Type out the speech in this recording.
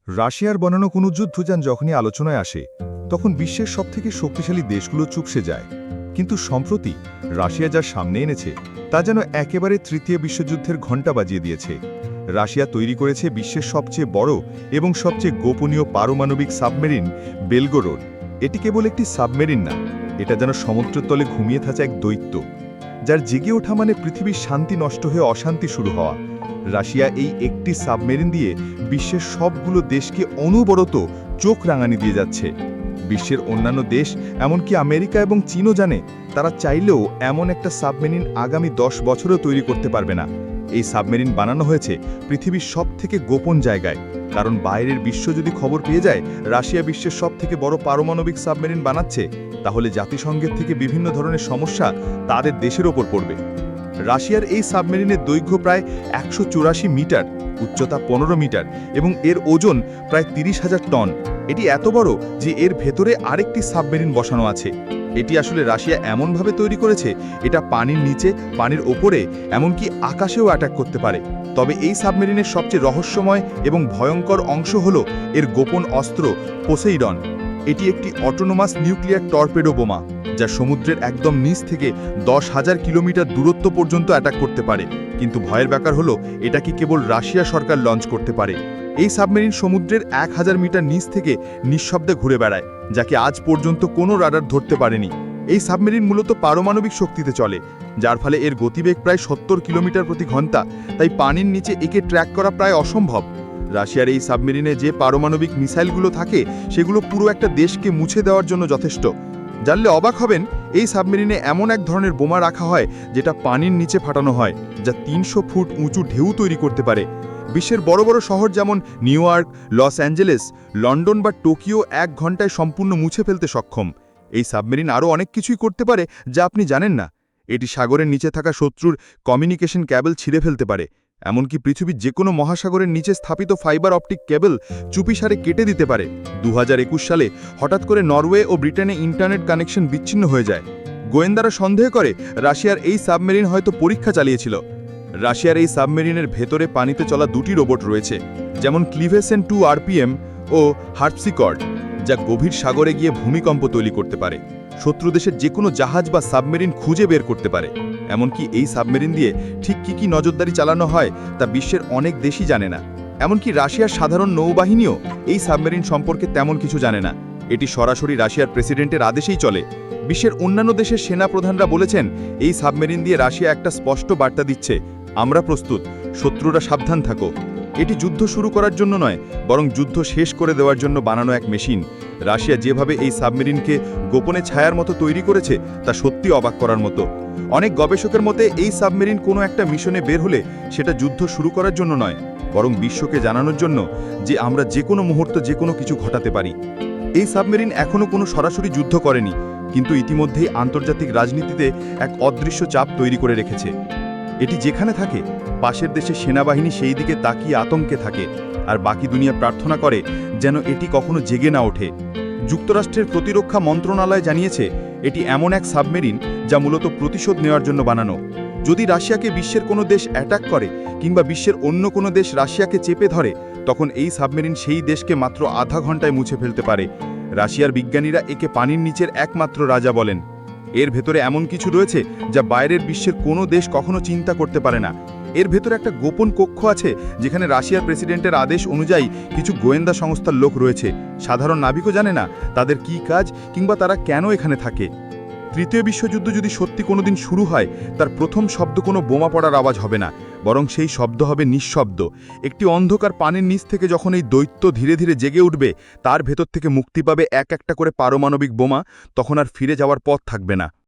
রাশিয়ার বানানো কোনো যুদ্ধযান যখনই আলোচনায় আসে তখন বিশ্বের সবথেকে শক্তিশালী দেশগুলো চুপসে যায়। কিন্তু সম্প্রতি রাশিয়া যা সামনে এনেছে তা যেন একেবারে তৃতীয় বিশ্বযুদ্ধের ঘণ্টা বাজিয়ে দিয়েছে। রাশিয়া তৈরি করেছে বিশ্বের সবচেয়ে বড় এবং সবচেয়ে গোপনীয় পারমাণবিক সাবমেরিন বেলগোরোড। এটি কেবল একটি সাবমেরিন না, এটা যেন সমুদ্রের তলে ঘুমিয়ে থাকা এক দৈত্য, যার জেগে ওঠা মানে পৃথিবীর শান্তি নষ্ট হয়ে অশান্তি শুরু হওয়া। রাশিয়া এই একটি সাবমেরিন দিয়ে বিশ্বের সবগুলো দেশকে অনবরত চোখ রাঙানি দিয়ে যাচ্ছে। বিশ্বের অন্যান্য দেশ এমনকি আমেরিকা এবং চীনও জানে তারা চাইলেও এমন একটা সাবমেরিন আগামী 10 বছরও তৈরি করতে পারবে না। এই সাবমেরিন বানানো হয়েছে পৃথিবীর সবথেকে গোপন জায়গায়, কারণ বাইরের বিশ্ব যদি খবর পেয়ে যায় রাশিয়া বিশ্বের সবথেকে বড় পারমাণবিক সাবমেরিন বানাচ্ছে, তাহলে জাতিসংঘের থেকে বিভিন্ন ধরনের সমস্যা তাদের দেশের ওপর পড়বে। রাশিয়ার এই সাবমেরিনের দৈর্ঘ্য প্রায় 184 মিটার, উচ্চতা 15 মিটার এবং এর ওজন প্রায় 30,000 টন। এটি এত বড় যে এর ভেতরে আরেকটি সাবমেরিন বসানো আছে। এটি আসলে রাশিয়া এমনভাবে তৈরি করেছে এটা পানির নিচে, পানির ওপরে, এমনকি আকাশেও অ্যাটাক করতে পারে। তবে এই সাবমেরিনের সবচেয়ে রহস্যময় এবং ভয়ঙ্কর অংশ হল এর গোপন অস্ত্র পোসেইডন। এটি একটি অটোনোমাস নিউক্লিয়ার টর্পেডো বোমা, যা সমুদ্রের একদম নিচ থেকে 10,000 কিলোমিটার দূরত্ব পর্যন্ত অ্যাটাক করতে পারে। কিন্তু ভয়ের ব্যাপার হলো এটা কি কেবল রাশিয়া সরকার লঞ্চ করতে পারে। এই সাবমেরিন সমুদ্রের 1000 মিটার নিচ থেকে নিঃশব্দে ঘুরে বেড়ায়, যাকে আজ পর্যন্ত কোনো রাডার ধরতে পারেনি। এই সাবমেরিন মূলত পারমাণবিক শক্তিতে চলে, যার ফলে এর গতিবেগ প্রায় 70 কিলোমিটার প্রতি ঘন্টা, তাই পানির নিচে একে ট্র্যাক করা প্রায় অসম্ভব। রাশিয়ার এই সাবমেরিনে যে পারমাণবিক মিসাইলগুলো থাকে সেগুলো পুরো একটা দেশকে মুছে দেওয়ার জন্য যথেষ্ট। জানলে অবাক হবেন, এই সাবমেরিনে এমন এক ধরনের বোমা রাখা হয় যেটা পানির নিচে ফাটানো হয়, যা 300 ফুট উঁচু ঢেউ তৈরি করতে পারে। বিশ্বের বড় বড় শহর যেমন new York, Los Angeles, London বা টোকিও 1 ঘন্টায় সম্পূর্ণ মুছে ফেলতে সক্ষম। এই সাবমেরিন আরও অনেক কিছুই করতে পারে যা আপনি জানেন না। এটি সাগরের নিচে থাকা শত্রুর কমিউনিকেশন ক্যাবল ছিঁড়ে ফেলতে পারে, এমনকি পৃথিবীর যে কোনো মহাসাগরের নিচে স্থাপিত ফাইবার অপটিক কেবল চুপিসারে কেটে দিতে পারে। 2021 সালে হঠাৎ করে নরওয়ে ও ব্রিটেনে ইন্টারনেট কানেকশন বিচ্ছিন্ন হয়ে যায়। গোয়েন্দারা সন্দেহ করে রাশিয়ার এই সাবমেরিন হয়তো পরীক্ষা চালিয়েছিল। রাশিয়ার এই সাবমেরিনের ভেতরে পানিতে চলা 2টি রোবট রয়েছে, যেমন ক্লিভেসেন 2 RPM ও হার্পসিকর্ড, যা গভীর সাগরে গিয়ে ভূমিকম্প তৈরি করতে পারে, শত্রু দেশের যে কোনো জাহাজ বা সাবমেরিন খুঁজে বের করতে পারে। এমনকি এই সাবমেরিন দিয়ে ঠিক কী কী নজরদারি চালানো হয় তা বিশ্বের অনেক দেশই জানে না। এমনকি রাশিয়ার সাধারণ নৌবাহিনীও এই সাবমেরিন সম্পর্কে তেমন কিছু জানে না। এটি সরাসরি রাশিয়ার প্রেসিডেন্টের আদেশেই চলে। বিশ্বের অন্যান্য দেশের সেনা প্রধানরা বলেছেন এই সাবমেরিন দিয়ে রাশিয়া একটা স্পষ্ট বার্তা দিচ্ছে, আমরা প্রস্তুত, শত্রুরা সাবধান থাকো। এটি যুদ্ধ শুরু করার জন্য নয়, বরং যুদ্ধ শেষ করে দেওয়ার জন্য বানানো এক মেশিন। রাশিয়া যেভাবে এই সাবমেরিনকে গোপনে ছায়ার মতো তৈরি করেছে তা সত্যি অবাক করার মতো। অনেক গবেষকের মতে এই সাবমেরিন কোনো একটা মিশনে বের হলে সেটা যুদ্ধ শুরু করার জন্য নয়, বরং বিশ্বকে জানানোর জন্য যে আমরা যে কোনো মুহূর্তে যে কোনো কিছু ঘটাতে পারি। এই সাবমেরিন এখনও কোনো সরাসরি যুদ্ধ করেনি, কিন্তু ইতিমধ্যেই আন্তর্জাতিক রাজনীতিতে এক অদৃশ্য চাপ তৈরি করে রেখেছে। এটি যেখানে থাকে পাশের দেশের সেনাবাহিনী সেই দিকে তাকিয়ে আতঙ্কে থাকে, আর বাকি দুনিয়া প্রার্থনা করে যেন এটি কখনো জেগে না ওঠে। যুক্তরাষ্ট্রের প্রতিরক্ষা মন্ত্রণালয় জানিয়েছে এটি এমন এক সাবমেরিন যা মূলত প্রতিশোধ নেওয়ার জন্য বানানো। যদি রাশিয়াকে বিশ্বের কোনো দেশ অ্যাটাক করে কিংবা বিশ্বের অন্য কোনো দেশ রাশিয়াকে চেপে ধরে, তখন এই সাবমেরিন সেই দেশকে মাত্র আধা ঘন্টায় মুছে ফেলতে পারে। রাশিয়ার বিজ্ঞানীরা একে পানির নিচের একমাত্র রাজা বলেন। এর ভেতরে এমন কিছু রয়েছে যা বাইরের বিশ্বের কোনো দেশ কখনো চিন্তা করতে পারে না। এর ভেতরে একটা গোপন কক্ষ আছে যেখানে রাশিয়ার প্রেসিডেন্টের আদেশ অনুযায়ী কিছু গোয়েন্দা সংস্থার লোক রয়েছে। সাধারণ নাবিকও জানে না তাদের কী কাজ কিংবা তারা কেন এখানে থাকে। তৃতীয় বিশ্বযুদ্ধ যদি সত্যি কোনোদিন শুরু হয়, তার প্রথম শব্দ কোনো বোমা পড়ার আওয়াজ হবে না, বরং সেই শব্দ হবে নিঃশব্দ। একটি অন্ধকার পানির নিচ থেকে যখন এই দৈত্য ধীরে ধীরে জেগে উঠবে, তার ভেতর থেকে মুক্তি পাবে এক একটা করে পারমাণবিক বোমা, তখন আর ফিরে যাওয়ার পথ থাকবে না।